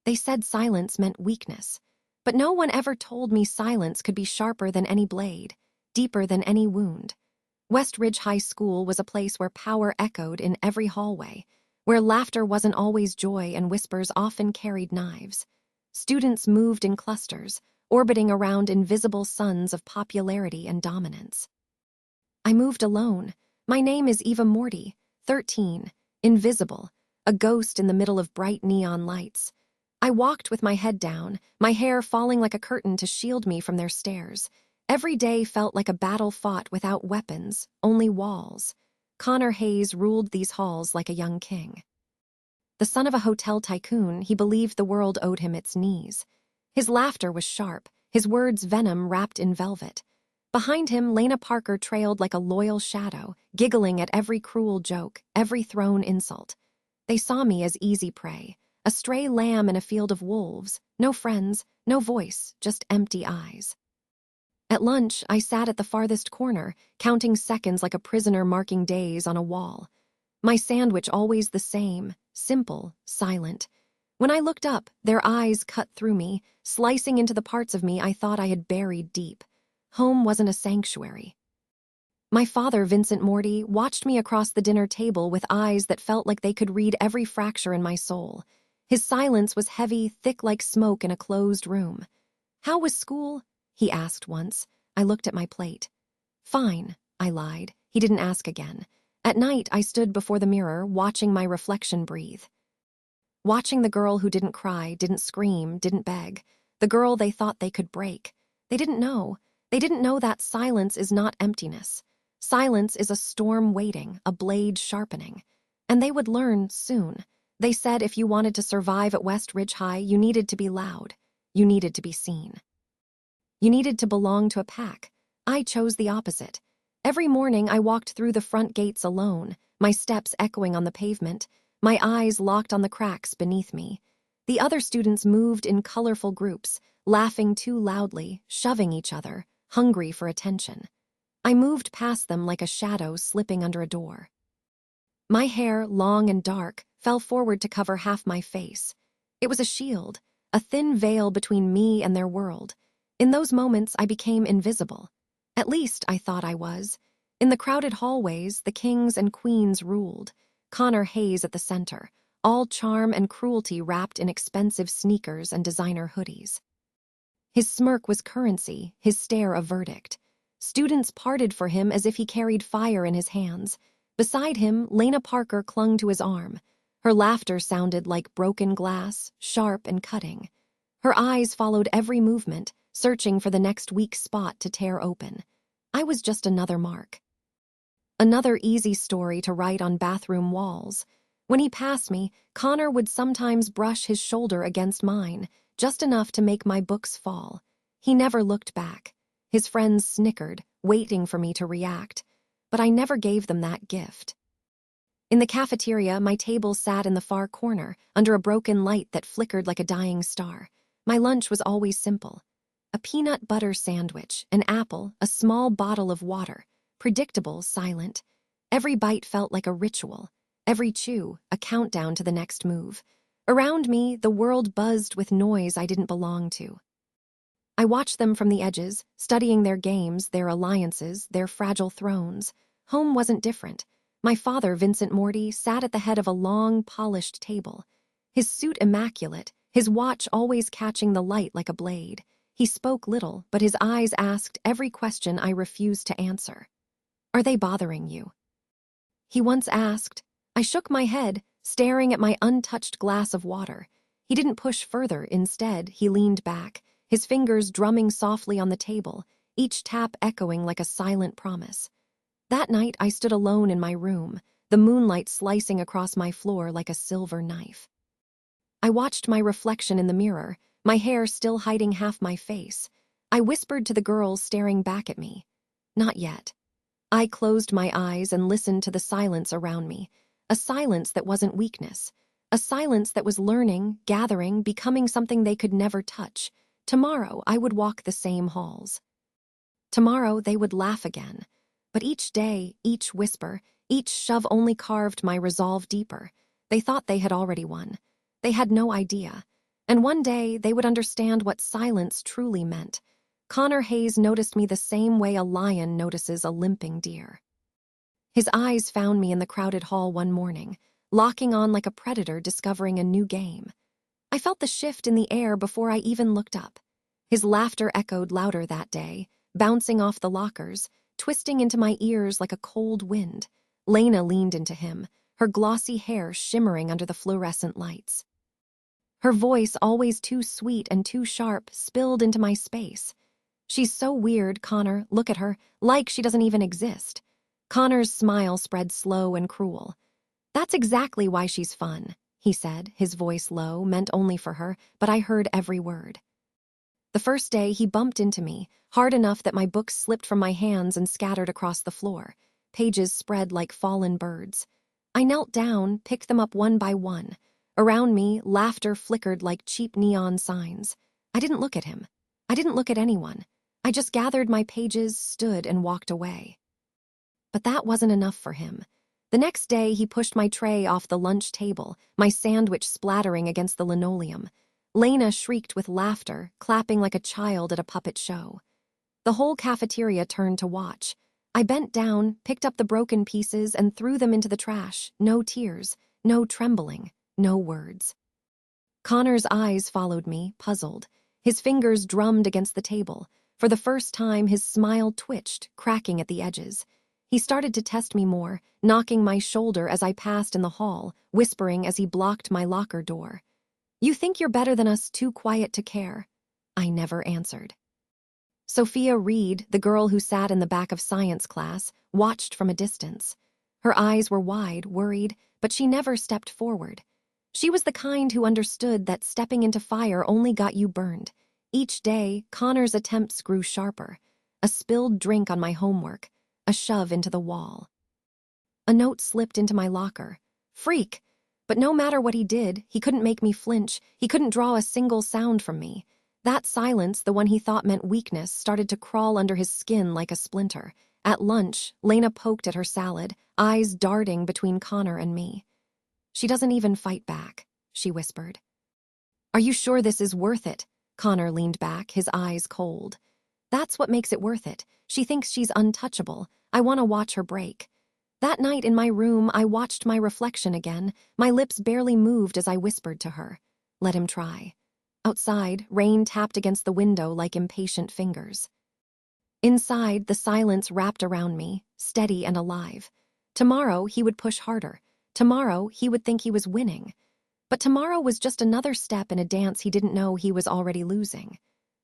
They said silence meant weakness, but no one ever told me silence could be sharper than any blade, deeper than any wound. West Ridge High School was a place where power echoed in every hallway, where laughter wasn't always joy and whispers often carried knives. Students moved in clusters, orbiting around invisible suns of popularity and dominance. I moved alone. My name is Eva Moretti, 13, invisible, a ghost in the middle of bright neon lights. I walked with my head down, my hair falling like a curtain to shield me from their stares. Every day felt like a battle fought without weapons, only walls. Connor Hayes ruled these halls like a young king. The son of a hotel tycoon, he believed the world owed him its knees. His laughter was sharp, his words venom wrapped in velvet. Behind him, Lena Parker trailed like a loyal shadow, giggling at every cruel joke, every thrown insult. They saw me as easy prey, a stray lamb in a field of wolves, no friends, no voice, just empty eyes. At lunch, I sat at the farthest corner, counting seconds like a prisoner marking days on a wall. My sandwich always the same, simple, silent. When I looked up, their eyes cut through me, slicing into the parts of me I thought I had buried deep. Home wasn't a sanctuary. My father, Vincent Morty, watched me across the dinner table with eyes that felt like they could read every fracture in my soul. His silence was heavy, thick like smoke in a closed room. "How was school?" he asked once. I looked at my plate. "Fine," I lied. He didn't ask again. At night, I stood before the mirror, watching my reflection breathe. Watching the girl who didn't cry, didn't scream, didn't beg. The girl they thought they could break. They didn't know. They didn't know that silence is not emptiness. Silence is a storm waiting, a blade sharpening. And they would learn soon. They said if you wanted to survive at West Ridge High, you needed to be loud. You needed to be seen. You needed to belong to a pack. I chose the opposite. Every morning I walked through the front gates alone, my steps echoing on the pavement, my eyes locked on the cracks beneath me. The other students moved in colorful groups, laughing too loudly, shoving each other, hungry for attention. I moved past them like a shadow slipping under a door. My hair, long and dark, fell forward to cover half my face. It was a shield, a thin veil between me and their world. In those moments, I became invisible. At least, I thought I was. In the crowded hallways, the kings and queens ruled. Connor Hayes at the center, all charm and cruelty wrapped in expensive sneakers and designer hoodies. His smirk was currency, his stare a verdict. Students parted for him as if he carried fire in his hands. Beside him, Lena Parker clung to his arm. Her laughter sounded like broken glass, sharp and cutting. Her eyes followed every movement, searching for the next weak spot to tear open. I was just another mark. Another easy story to write on bathroom walls. When he passed me, Connor would sometimes brush his shoulder against mine, just enough to make my books fall. He never looked back. His friends snickered, waiting for me to react, but I never gave them that gift. In the cafeteria, my table sat in the far corner, under a broken light that flickered like a dying star. My lunch was always simple. A peanut butter sandwich, an apple, a small bottle of water. Predictable, silent. Every bite felt like a ritual. Every chew, a countdown to the next move. Around me, the world buzzed with noise I didn't belong to. I watched them from the edges, studying their games, their alliances, their fragile thrones. Home wasn't different. My father, Vincent Morty, sat at the head of a long, polished table. His suit immaculate, his watch always catching the light like a blade. He spoke little, but his eyes asked every question I refused to answer. "Are they bothering you?" He once asked. I shook my head, staring at my untouched glass of water. He didn't push further. Instead, he leaned back, his fingers drumming softly on the table, each tap echoing like a silent promise. That night, I stood alone in my room, the moonlight slicing across my floor like a silver knife. I watched my reflection in the mirror, my hair still hiding half my face. I whispered to the girls staring back at me. Not yet. I closed my eyes and listened to the silence around me, a silence that wasn't weakness, a silence that was learning, gathering, becoming something they could never touch. Tomorrow, I would walk the same halls. Tomorrow, they would laugh again. But each day, each whisper, each shove only carved my resolve deeper. They thought they had already won. They had no idea. And one day, they would understand what silence truly meant. Connor Hayes noticed me the same way a lion notices a limping deer. His eyes found me in the crowded hall one morning, locking on like a predator discovering a new game. I felt the shift in the air before I even looked up. His laughter echoed louder that day, bouncing off the lockers, twisting into my ears like a cold wind. Lena leaned into him, her glossy hair shimmering under the fluorescent lights. Her voice, always too sweet and too sharp, spilled into my space. "She's so weird, Connor, look at her, like she doesn't even exist." Connor's smile spread slow and cruel. "That's exactly why she's fun," he said, his voice low, meant only for her, but I heard every word. The first day, he bumped into me, hard enough that my books slipped from my hands and scattered across the floor. Pages spread like fallen birds. I knelt down, picked them up one by one. Around me, laughter flickered like cheap neon signs. I didn't look at him. I didn't look at anyone. I just gathered my pages, stood, and walked away. But that wasn't enough for him. The next day, he pushed my tray off the lunch table, my sandwich splattering against the linoleum. Lena shrieked with laughter, clapping like a child at a puppet show. The whole cafeteria turned to watch. I bent down, picked up the broken pieces, and threw them into the trash. No tears, no trembling, no words. Connor's eyes followed me, puzzled. His fingers drummed against the table. For the first time, his smile twitched, cracking at the edges. He started to test me more, knocking my shoulder as I passed in the hall, whispering as he blocked my locker door. "You think you're better than us, too quiet to care." I never answered. Sophia Reed, the girl who sat in the back of science class, watched from a distance. Her eyes were wide, worried, but she never stepped forward. She was the kind who understood that stepping into fire only got you burned. Each day, Connor's attempts grew sharper. A spilled drink on my homework, a shove into the wall. A note slipped into my locker. "Freak!" But no matter what he did, he couldn't make me flinch. He couldn't draw a single sound from me. That silence, the one he thought meant weakness, started to crawl under his skin like a splinter. At lunch, Lena poked at her salad, eyes darting between Connor and me. "She doesn't even fight back," she whispered. "Are you sure this is worth it?" Connor leaned back, his eyes cold. "That's what makes it worth it. She thinks she's untouchable. I want to watch her break." That night in my room, I watched my reflection again. My lips barely moved as I whispered to her, "Let him try." Outside, rain tapped against the window like impatient fingers. Inside, the silence wrapped around me, steady and alive. Tomorrow, he would push harder. Tomorrow, he would think he was winning. But tomorrow was just another step in a dance he didn't know he was already losing.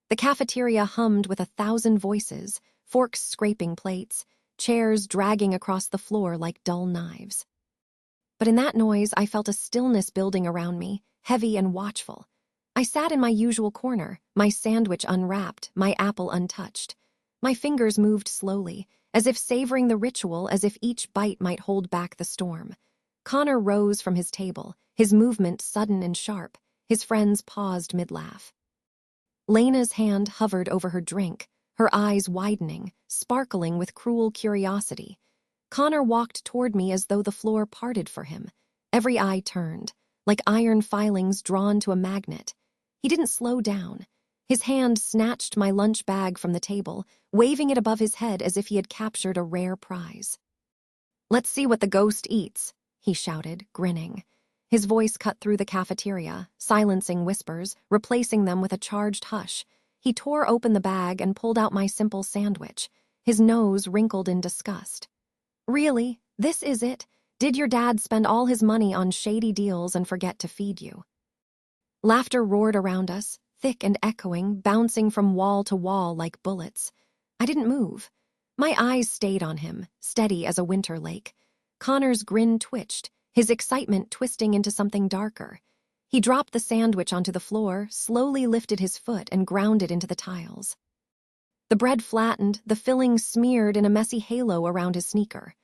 The cafeteria hummed with 1,000 voices, forks scraping plates, chairs dragging across the floor like dull knives. But in that noise, I felt a stillness building around me, heavy and watchful. I sat in my usual corner, my sandwich unwrapped, my apple untouched. My fingers moved slowly, as if savoring the ritual, as if each bite might hold back the storm. Connor rose from his table, his movement sudden and sharp. His friends paused mid-laugh. Lena's hand hovered over her drink, her eyes widening, sparkling with cruel curiosity. Connor walked toward me as though the floor parted for him. Every eye turned, like iron filings drawn to a magnet. He didn't slow down. His hand snatched my lunch bag from the table, waving it above his head as if he had captured a rare prize. "Let's see what the ghost eats," he shouted, grinning. His voice cut through the cafeteria, silencing whispers, replacing them with a charged hush. He tore open the bag and pulled out my simple sandwich, his nose wrinkled in disgust. "Really? This is it? Did your dad spend all his money on shady deals and forget to feed you?" Laughter roared around us, thick and echoing, bouncing from wall to wall like bullets. I didn't move. My eyes stayed on him, steady as a winter lake. Connor's grin twitched, his excitement twisting into something darker. He dropped the sandwich onto the floor, slowly lifted his foot and ground it into the tiles. The bread flattened, the filling smeared in a messy halo around his sneaker.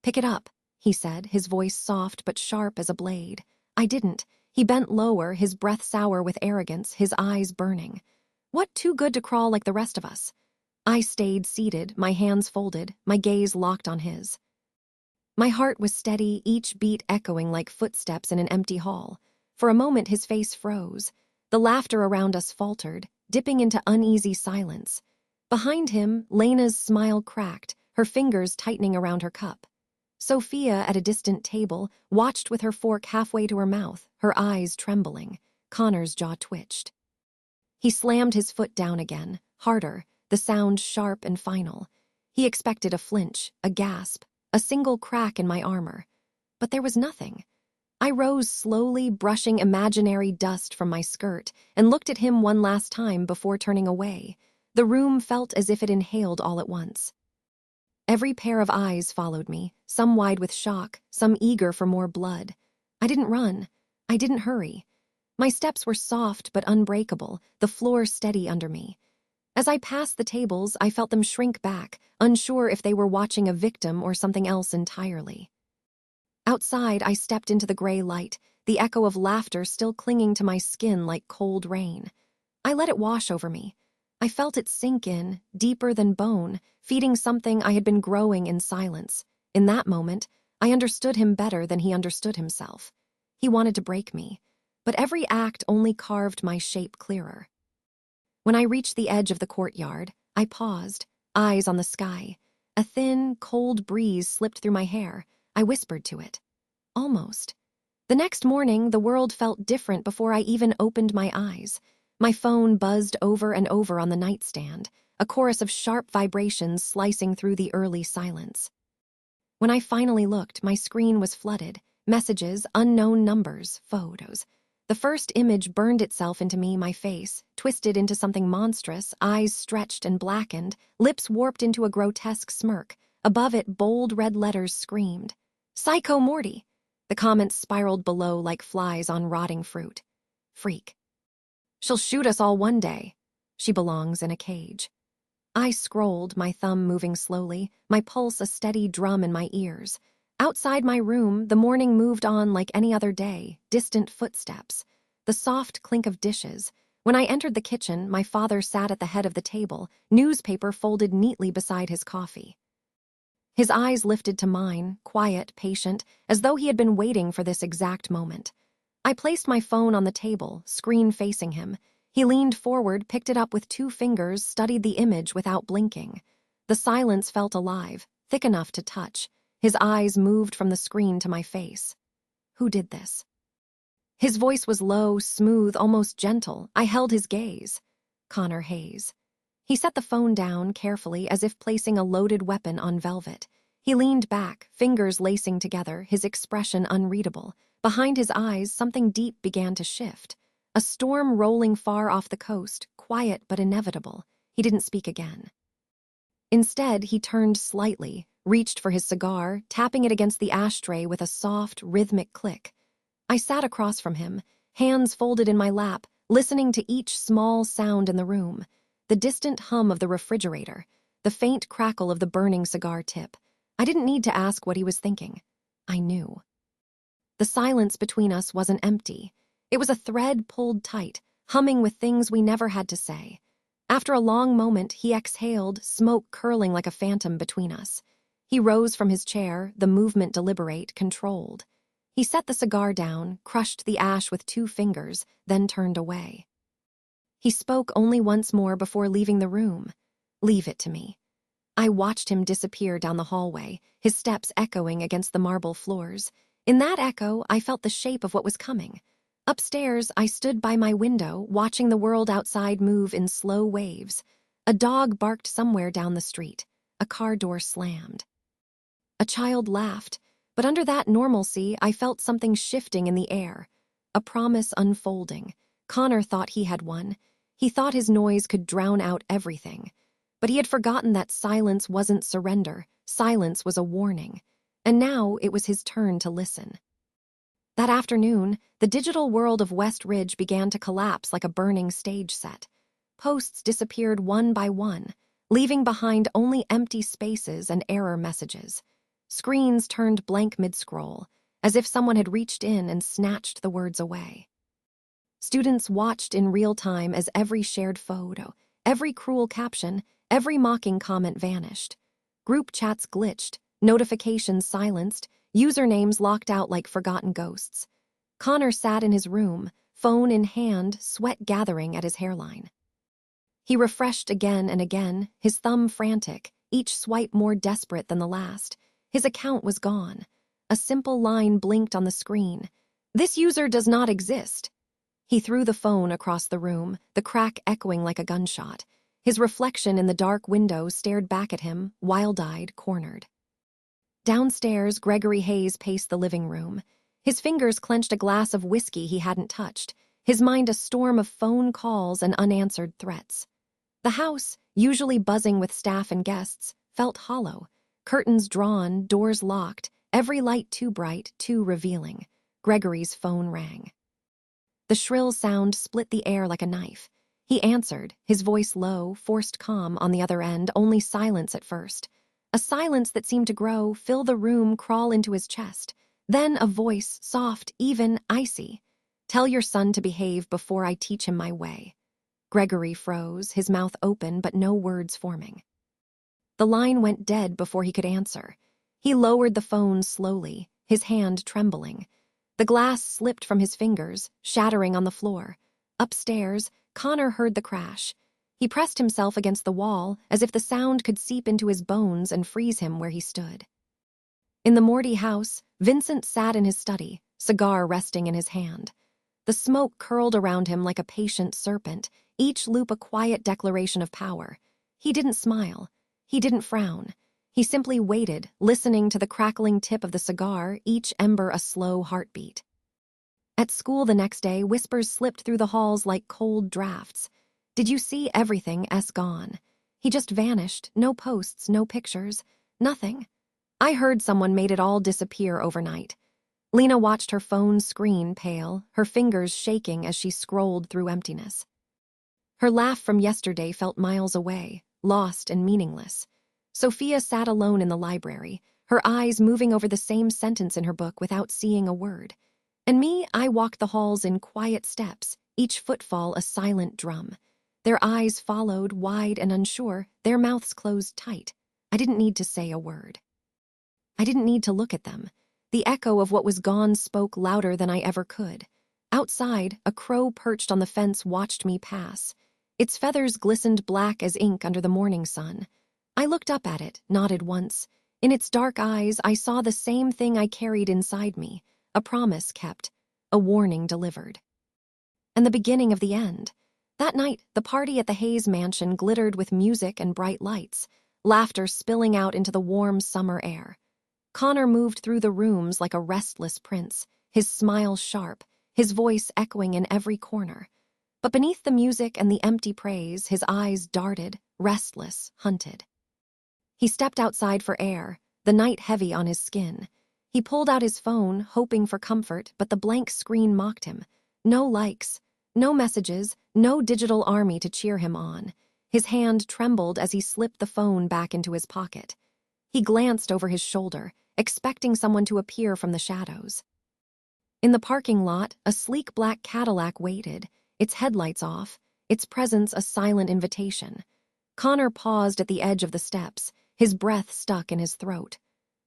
"Pick it up," he said, his voice soft but sharp as a blade. I didn't. He bent lower, his breath sour with arrogance, his eyes burning. What too good to crawl like the rest of us? I stayed seated, my hands folded, my gaze locked on his. My heart was steady, each beat echoing like footsteps in an empty hall. For a moment his face froze. The laughter around us faltered, dipping into uneasy silence. Behind him, Lena's smile cracked, her fingers tightening around her cup. Sophia, at a distant table, watched with her fork halfway to her mouth, her eyes trembling. Connor's jaw twitched. He slammed his foot down again, harder, the sound sharp and final. He expected a flinch, a gasp, a single crack in my armor. But there was nothing. I rose slowly, brushing imaginary dust from my skirt, and looked at him one last time before turning away. The room felt as if it inhaled all at once. Every pair of eyes followed me, some wide with shock, some eager for more blood. I didn't run. I didn't hurry. My steps were soft but unbreakable, the floor steady under me. As I passed the tables, I felt them shrink back, unsure if they were watching a victim or something else entirely. Outside, I stepped into the gray light, the echo of laughter still clinging to my skin like cold rain. I let it wash over me. I felt it sink in, deeper than bone, feeding something I had been growing in silence. In that moment, I understood him better than he understood himself. He wanted to break me, but every act only carved my shape clearer. When I reached the edge of the courtyard, I paused, eyes on the sky. A thin, cold breeze slipped through my hair. I whispered to it. Almost. The next morning, the world felt different before I even opened my eyes. My phone buzzed over and over on the nightstand, a chorus of sharp vibrations slicing through the early silence. When I finally looked, my screen was flooded. Messages, unknown numbers, photos. The first image burned itself into me, my face, twisted into something monstrous, eyes stretched and blackened, lips warped into a grotesque smirk. Above it, bold red letters screamed, "Psycho Morty." The comments spiraled below like flies on rotting fruit. "Freak. She'll shoot us all one day. She belongs in a cage." I scrolled, my thumb moving slowly, my pulse a steady drum in my ears. Outside my room, the morning moved on like any other day, distant footsteps, the soft clink of dishes. When I entered the kitchen, my father sat at the head of the table, newspaper folded neatly beside his coffee. His eyes lifted to mine, quiet, patient, as though he had been waiting for this exact moment. I placed my phone on the table, screen facing him. He leaned forward, picked it up with 2 fingers, studied the image without blinking. The silence felt alive, thick enough to touch. His eyes moved from the screen to my face. "Who did this?" His voice was low, smooth, almost gentle. I held his gaze. "Connor Hayes." He set the phone down carefully, as if placing a loaded weapon on velvet. He leaned back, fingers lacing together, his expression unreadable. Behind his eyes, something deep began to shift. A storm rolling far off the coast, quiet but inevitable. He didn't speak again. Instead, he turned slightly, reached for his cigar, tapping it against the ashtray with a soft, rhythmic click. I sat across from him, hands folded in my lap, listening to each small sound in the room. The distant hum of the refrigerator, the faint crackle of the burning cigar tip. I didn't need to ask what he was thinking. I knew. The silence between us wasn't empty. It was a thread pulled tight, humming with things we never had to say. After a long moment, he exhaled, smoke curling like a phantom between us. He rose from his chair, the movement deliberate, controlled. He set the cigar down, crushed the ash with 2 fingers, then turned away. He spoke only once more before leaving the room. "Leave it to me." I watched him disappear down the hallway, his steps echoing against the marble floors. In that echo, I felt the shape of what was coming. Upstairs, I stood by my window, watching the world outside move in slow waves. A dog barked somewhere down the street. A car door slammed. A child laughed, but under that normalcy, I felt something shifting in the air. A promise unfolding. Connor thought he had won. He thought his noise could drown out everything. But he had forgotten that silence wasn't surrender. Silence was a warning. And now it was his turn to listen. That afternoon, the digital world of West Ridge began to collapse like a burning stage set. Posts disappeared one by one, leaving behind only empty spaces and error messages. Screens turned blank mid-scroll, as if someone had reached in and snatched the words away. Students watched in real time as every shared photo, every cruel caption, every mocking comment vanished. Group chats glitched, notifications silenced, usernames locked out like forgotten ghosts. Connor sat in his room, phone in hand, sweat gathering at his hairline. He refreshed again and again, his thumb frantic, each swipe more desperate than the last. His account was gone. A simple line blinked on the screen. "This user does not exist." He threw the phone across the room, the crack echoing like a gunshot. His reflection in the dark window stared back at him, wild-eyed, cornered. Downstairs, Gregory Hayes paced the living room. His fingers clenched a glass of whiskey he hadn't touched, his mind a storm of phone calls and unanswered threats. The house, usually buzzing with staff and guests, felt hollow. Curtains drawn, doors locked, every light too bright, too revealing. Gregory's phone rang. The shrill sound split the air like a knife. He answered, his voice low, forced calm on the other end, only silence at first. A silence that seemed to grow, fill the room, crawl into his chest. Then a voice, soft, even, icy. "Tell your son to behave before I teach him my way." Gregory froze, his mouth open but no words forming. The line went dead before he could answer. He lowered the phone slowly, his hand trembling. The glass slipped from his fingers, shattering on the floor. Upstairs, Connor heard the crash. He pressed himself against the wall, as if the sound could seep into his bones and freeze him where he stood. In the Morty house, Vincent sat in his study, cigar resting in his hand. The smoke curled around him like a patient serpent, each loop a quiet declaration of power. He didn't smile. He didn't frown. He simply waited, listening to the crackling tip of the cigar, each ember a slow heartbeat. At school the next day, whispers slipped through the halls like cold drafts. "Did you see everything? Gone. He just vanished, no posts, no pictures, nothing. I heard someone made it all disappear overnight." Lena watched her phone screen pale, her fingers shaking as she scrolled through emptiness. Her laugh from yesterday felt miles away, lost and meaningless. Sophia sat alone in the library, her eyes moving over the same sentence in her book without seeing a word. And me, I walked the halls in quiet steps, each footfall a silent drum. Their eyes followed, wide and unsure, their mouths closed tight. I didn't need to say a word. I didn't need to look at them. The echo of what was gone spoke louder than I ever could. Outside, a crow perched on the fence watched me pass. Its feathers glistened black as ink under the morning sun. I looked up at it, nodded once. In its dark eyes, I saw the same thing I carried inside me, a promise kept, a warning delivered. And the beginning of the end. That night, the party at the Hayes mansion glittered with music and bright lights, laughter spilling out into the warm summer air. Connor moved through the rooms like a restless prince, his smile sharp, his voice echoing in every corner. But beneath the music and the empty praise, his eyes darted, restless, hunted. He stepped outside for air, the night heavy on his skin. He pulled out his phone, hoping for comfort, but the blank screen mocked him. No likes, no messages, no digital army to cheer him on. His hand trembled as he slipped the phone back into his pocket. He glanced over his shoulder, expecting someone to appear from the shadows. In the parking lot, a sleek black Cadillac waited, its headlights off, its presence a silent invitation. Connor paused at the edge of the steps, his breath stuck in his throat.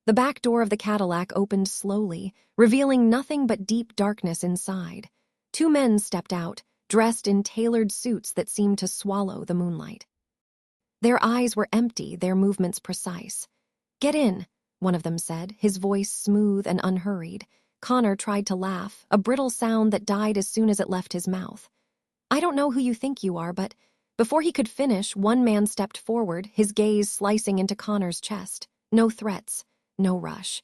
The back door of the Cadillac opened slowly, revealing nothing but deep darkness inside. Two men stepped out, dressed in tailored suits that seemed to swallow the moonlight. Their eyes were empty, their movements precise. "Get in," one of them said, his voice smooth and unhurried. Connor tried to laugh, a brittle sound that died as soon as it left his mouth. "I don't know who you think you are, but..." Before he could finish, one man stepped forward, his gaze slicing into Connor's chest. No threats, no rush.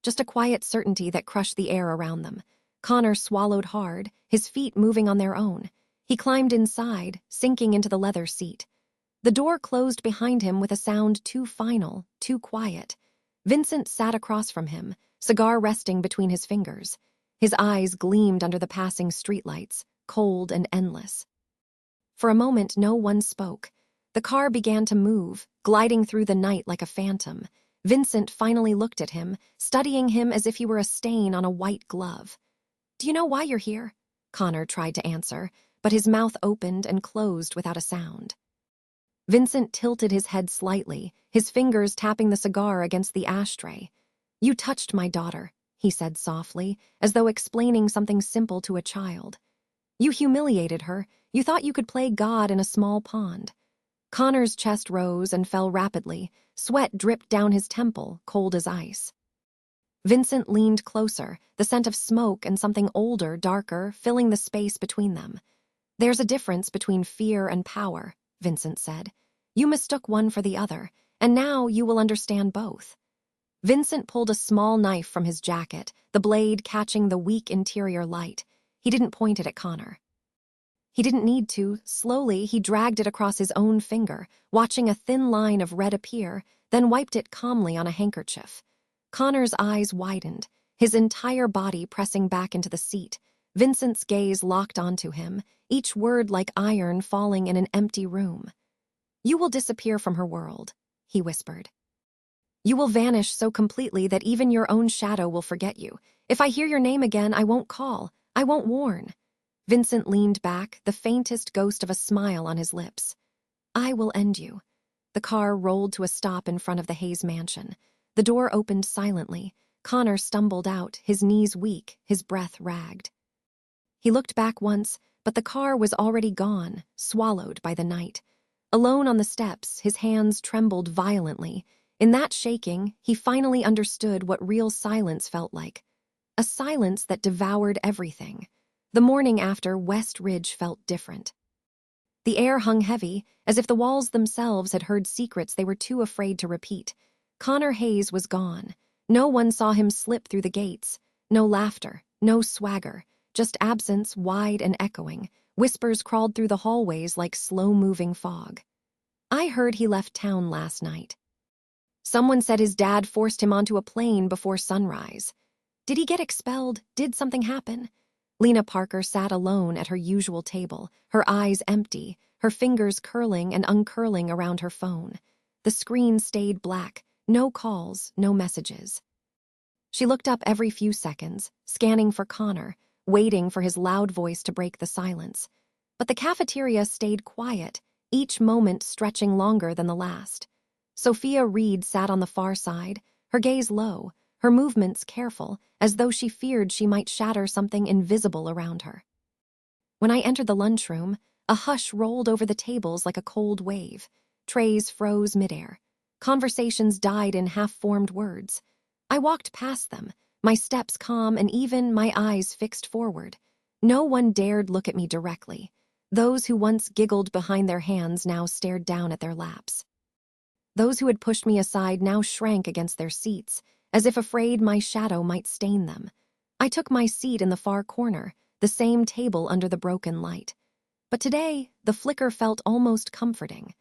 Just a quiet certainty that crushed the air around them. Connor swallowed hard, his feet moving on their own. He climbed inside, sinking into the leather seat. The door closed behind him with a sound too final, too quiet. Vincent sat across from him, cigar resting between his fingers. His eyes gleamed under the passing streetlights, cold and endless. For a moment, no one spoke. The car began to move, gliding through the night like a phantom. Vincent finally looked at him, studying him as if he were a stain on a white glove. "Do you know why you're here?" Connor tried to answer, but his mouth opened and closed without a sound. Vincent tilted his head slightly, his fingers tapping the cigar against the ashtray. "You touched my daughter," he said softly, as though explaining something simple to a child. You humiliated her. You thought you could play God in a small pond. Connor's chest rose and fell rapidly. Sweat dripped down his temple, cold as ice. Vincent leaned closer, the scent of smoke and something older, darker, filling the space between them. "There's a difference between fear and power," Vincent said. "You mistook one for the other, and now you will understand both." Vincent pulled a small knife from his jacket, the blade catching the weak interior light. He didn't point it at Connor. He didn't need to. Slowly, he dragged it across his own finger, watching a thin line of red appear, then wiped it calmly on a handkerchief. Connor's eyes widened, his entire body pressing back into the seat. Vincent's gaze locked onto him, each word like iron falling in an empty room. "You will disappear from her world," he whispered. "You will vanish so completely that even your own shadow will forget you. If I hear your name again, I won't call. I won't warn." Vincent leaned back, the faintest ghost of a smile on his lips. "I will end you." The car rolled to a stop in front of the Hayes mansion. The door opened silently. Connor stumbled out, his knees weak, his breath ragged. He looked back once, but the car was already gone, swallowed by the night. Alone on the steps, his hands trembled violently. In that shaking, he finally understood what real silence felt like. A silence that devoured everything. The morning after, West Ridge felt different. The air hung heavy, as if the walls themselves had heard secrets they were too afraid to repeat. Connor Hayes was gone. No one saw him slip through the gates. No laughter, no swagger, just absence wide and echoing. Whispers crawled through the hallways like slow-moving fog. "I heard he left town last night. Someone said his dad forced him onto a plane before sunrise. Did he get expelled? Did something happen?" Lena Parker sat alone at her usual table, her eyes empty, her fingers curling and uncurling around her phone. The screen stayed black, no calls, no messages. She looked up every few seconds, scanning for Connor, waiting for his loud voice to break the silence. But the cafeteria stayed quiet, each moment stretching longer than the last. Sophia Reed sat on the far side, her gaze low, her movements careful, as though she feared she might shatter something invisible around her. When I entered the lunchroom, a hush rolled over the tables like a cold wave. Trays froze midair. Conversations died in half-formed words. I walked past them, my steps calm and even, my eyes fixed forward. No one dared look at me directly. Those who once giggled behind their hands now stared down at their laps. Those who had pushed me aside now shrank against their seats, as if afraid my shadow might stain them. I took my seat in the far corner, the same table under the broken light. But today, the flicker felt almost comforting.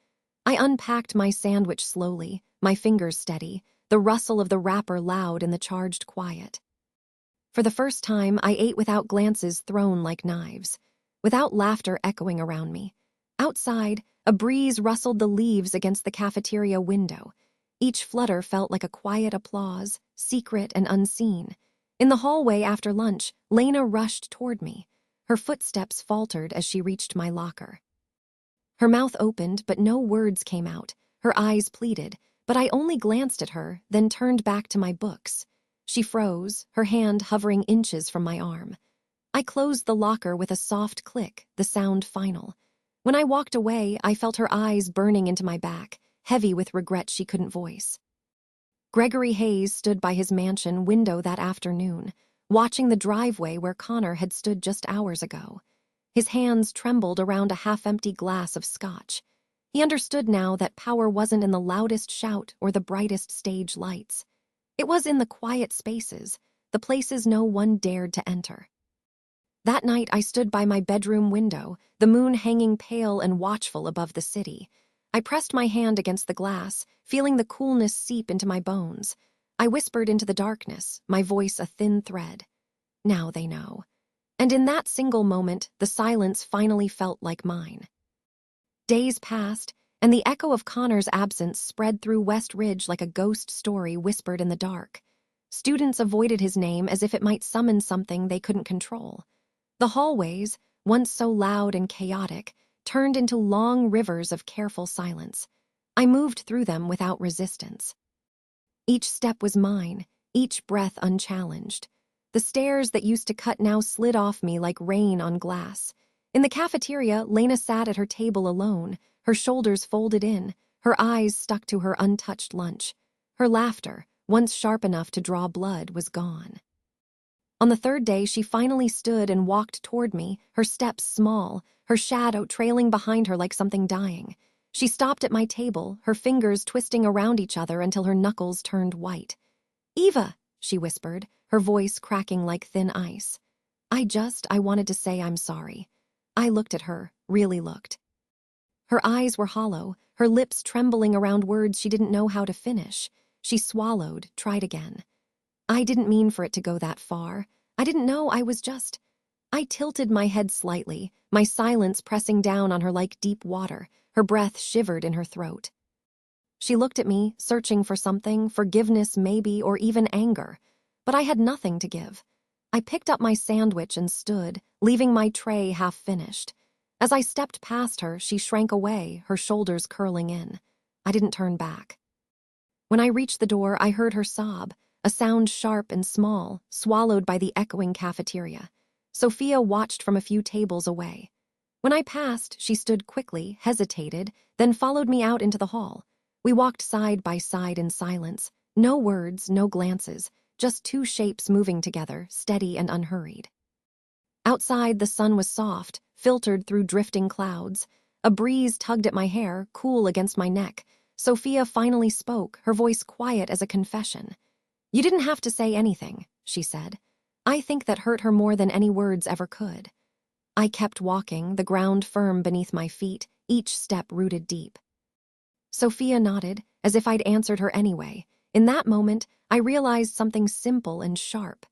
I unpacked my sandwich slowly, my fingers steady, the rustle of the wrapper loud in the charged quiet. For the first time, I ate without glances thrown like knives, without laughter echoing around me. Outside, a breeze rustled the leaves against the cafeteria window. Each flutter felt like a quiet applause, secret and unseen. In the hallway after lunch, Lena rushed toward me. Her footsteps faltered as she reached my locker. Her mouth opened, but no words came out. Her eyes pleaded, but I only glanced at her, then turned back to my books. She froze, her hand hovering inches from my arm. I closed the locker with a soft click, the sound final. When I walked away, I felt her eyes burning into my back, heavy with regret she couldn't voice. Gregory Hayes stood by his mansion window that afternoon, watching the driveway where Connor had stood just hours ago. His hands trembled around a half-empty glass of scotch. He understood now that power wasn't in the loudest shout or the brightest stage lights. It was in the quiet spaces, the places no one dared to enter. That night I stood by my bedroom window, the moon hanging pale and watchful above the city. I pressed my hand against the glass, feeling the coolness seep into my bones. I whispered into the darkness, my voice a thin thread. "Now they know." And in that single moment, the silence finally felt like mine. Days passed, and the echo of Connor's absence spread through West Ridge like a ghost story whispered in the dark. Students avoided his name as if it might summon something they couldn't control. The hallways, once so loud and chaotic, turned into long rivers of careful silence. I moved through them without resistance. Each step was mine, each breath unchallenged. The stairs that used to cut now slid off me like rain on glass. In the cafeteria, Lena sat at her table alone, her shoulders folded in, her eyes stuck to her untouched lunch. Her laughter, once sharp enough to draw blood, was gone. On the third day, she finally stood and walked toward me, her steps small, her shadow trailing behind her like something dying. She stopped at my table, her fingers twisting around each other until her knuckles turned white. "Eva," she whispered, her voice cracking like thin ice. I wanted to say I'm sorry." I looked at her, really looked. Her eyes were hollow, her lips trembling around words she didn't know how to finish. She swallowed, tried again. "I didn't mean for it to go that far. I didn't know I was just—" I tilted my head slightly, my silence pressing down on her like deep water. Her breath shivered in her throat. She looked at me, searching for something, forgiveness maybe, or even anger. But I had nothing to give. I picked up my sandwich and stood, leaving my tray half-finished. As I stepped past her, she shrank away, her shoulders curling in. I didn't turn back. When I reached the door, I heard her sob, a sound sharp and small, swallowed by the echoing cafeteria. Sophia watched from a few tables away. When I passed, she stood quickly, hesitated, then followed me out into the hall. We walked side by side in silence, no words, no glances, just two shapes moving together, steady and unhurried. Outside, the sun was soft, filtered through drifting clouds. A breeze tugged at my hair, cool against my neck. Sophia finally spoke, her voice quiet as a confession. "You didn't have to say anything," she said. I think that hurt her more than any words ever could. I kept walking, the ground firm beneath my feet, each step rooted deep. Sophia nodded, as if I'd answered her anyway. In that moment, I realized something simple and sharp.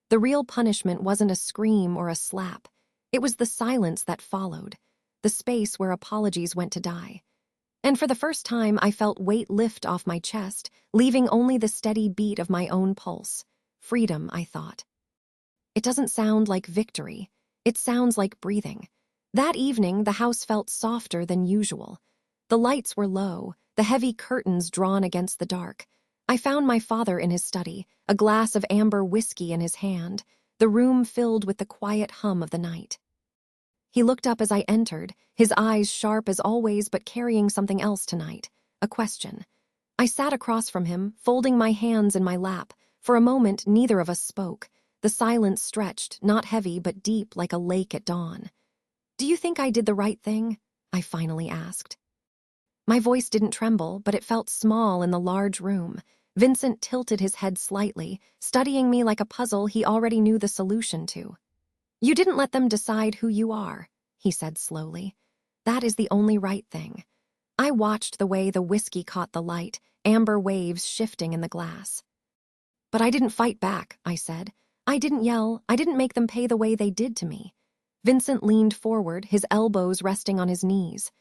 The real punishment wasn't a scream or a slap. It was the silence that followed, the space where apologies went to die. And for the first time, I felt weight lift off my chest, leaving only the steady beat of my own pulse. Freedom, I thought. It doesn't sound like victory. It sounds like breathing. That evening, the house felt softer than usual. The lights were low, the heavy curtains drawn against the dark. I found my father in his study, a glass of amber whiskey in his hand, the room filled with the quiet hum of the night. He looked up as I entered, his eyes sharp as always but carrying something else tonight, a question. I sat across from him, folding my hands in my lap. For a moment, neither of us spoke. The silence stretched, not heavy but deep like a lake at dawn. "Do you think I did the right thing?" I finally asked. My voice didn't tremble, but it felt small in the large room. Vincent tilted his head slightly, studying me like a puzzle he already knew the solution to. "You didn't let them decide who you are," he said slowly. "That is the only right thing." I watched the way the whiskey caught the light, amber waves shifting in the glass. "But I didn't fight back," I said. "I didn't yell, I didn't make them pay the way they did to me." Vincent leaned forward, his elbows resting on his knees.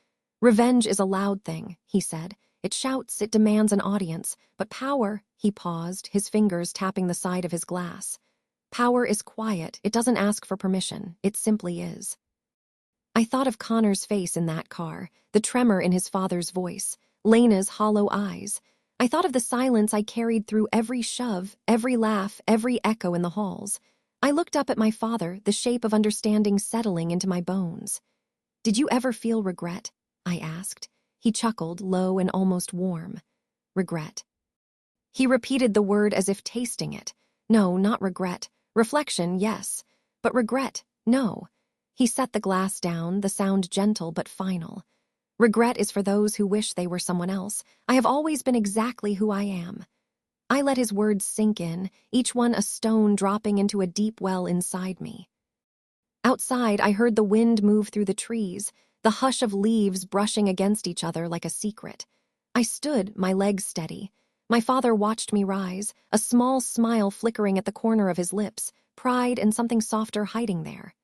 "Revenge is a loud thing," he said. "It shouts, it demands an audience. But power," he paused, his fingers tapping the side of his glass. "Power is quiet, it doesn't ask for permission, it simply is." I thought of Connor's face in that car, the tremor in his father's voice, Lena's hollow eyes. I thought of the silence I carried through every shove, every laugh, every echo in the halls. I looked up at my father, the shape of understanding settling into my bones. "Did you ever feel regret?" I asked. He chuckled, low and almost warm. "Regret." He repeated the word as if tasting it. "No, not regret. Reflection, yes. But regret, no." He set the glass down, the sound gentle but final. "Regret is for those who wish they were someone else. I have always been exactly who I am." I let his words sink in, each one a stone dropping into a deep well inside me. Outside, I heard the wind move through the trees, the hush of leaves brushing against each other like a secret. I stood, my legs steady. My father watched me rise, a small smile flickering at the corner of his lips, pride and something softer hiding there.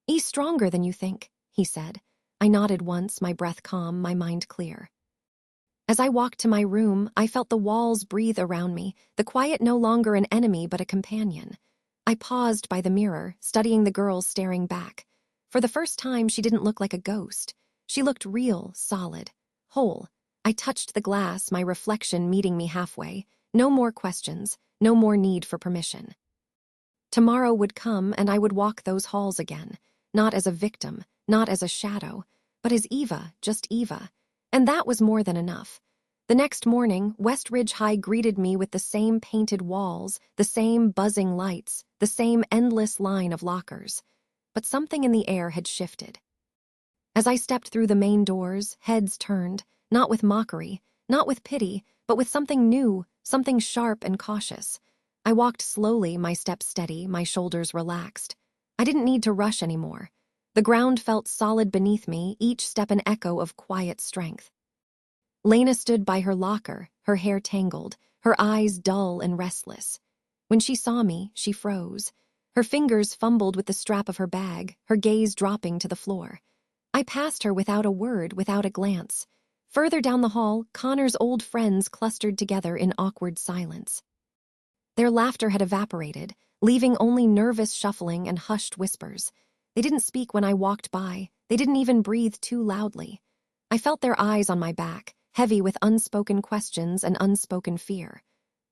"He's stronger than you think," he said. I nodded once, my breath calm, my mind clear. As I walked to my room, I felt the walls breathe around me, the quiet no longer an enemy but a companion. I paused by the mirror, studying the girl staring back. For the first time, she didn't look like a ghost. She looked real, solid, whole. I touched the glass, my reflection meeting me halfway. No more questions, no more need for permission. Tomorrow would come and I would walk those halls again, not as a victim, not as a shadow, but as Eva, just Eva. And that was more than enough. The next morning, West Ridge High greeted me with the same painted walls, the same buzzing lights, the same endless line of lockers. But something in the air had shifted. As I stepped through the main doors, heads turned, not with mockery, not with pity, but with something new, something sharp and cautious. I walked slowly, my steps steady, my shoulders relaxed. I didn't need to rush anymore. The ground felt solid beneath me, each step an echo of quiet strength. Lena stood by her locker, her hair tangled, her eyes dull and restless. When she saw me, she froze. Her fingers fumbled with the strap of her bag, her gaze dropping to the floor. I passed her without a word, without a glance. Further down the hall, Connor's old friends clustered together in awkward silence. Their laughter had evaporated, leaving only nervous shuffling and hushed whispers. They didn't speak when I walked by. They didn't even breathe too loudly. I felt their eyes on my back, heavy with unspoken questions and unspoken fear.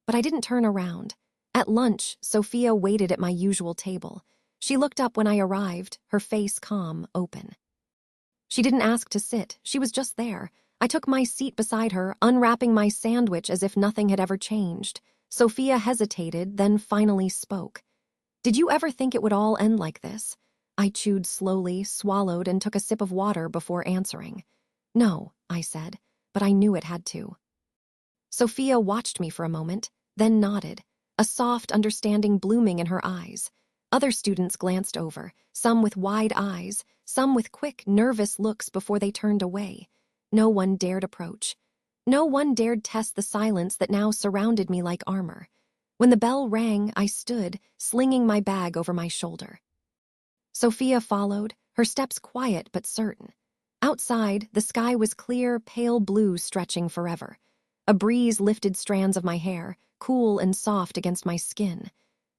But I didn't turn around. At lunch, Sophia waited at my usual table. She looked up when I arrived, her face calm, open. She didn't ask to sit, she was just there. I took my seat beside her, unwrapping my sandwich as if nothing had ever changed. Sophia hesitated, then finally spoke. "Did you ever think it would all end like this?" I chewed slowly, swallowed, and took a sip of water before answering. "No," I said, but I knew it had to. Sophia watched me for a moment, then nodded, a soft understanding blooming in her eyes. Other students glanced over, some with wide eyes, some with quick, nervous looks before they turned away. No one dared approach. No one dared test the silence that now surrounded me like armor. When the bell rang, I stood, slinging my bag over my shoulder. Sophia followed, her steps quiet but certain. Outside, the sky was clear, pale blue stretching forever. A breeze lifted strands of my hair, cool and soft against my skin.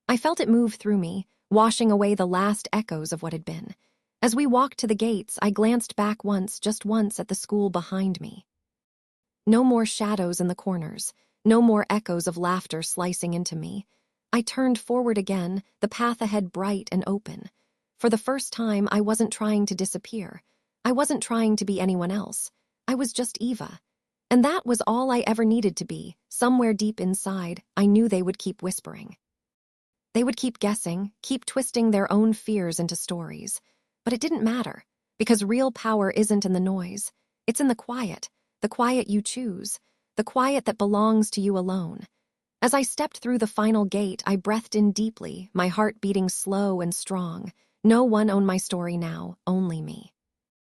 I felt it move through me, washing away the last echoes of what had been. As we walked to the gates, I glanced back once, just once, at the school behind me. No more shadows in the corners, no more echoes of laughter slicing into me. I turned forward again, the path ahead bright and open. For the first time, I wasn't trying to disappear. I wasn't trying to be anyone else. I was just Eva. And that was all I ever needed to be. Somewhere deep inside, I knew they would keep whispering. They would keep guessing, keep twisting their own fears into stories. But it didn't matter, because real power isn't in the noise. It's in the quiet you choose, the quiet that belongs to you alone. As I stepped through the final gate, I breathed in deeply, my heart beating slow and strong. No one owned my story now, only me.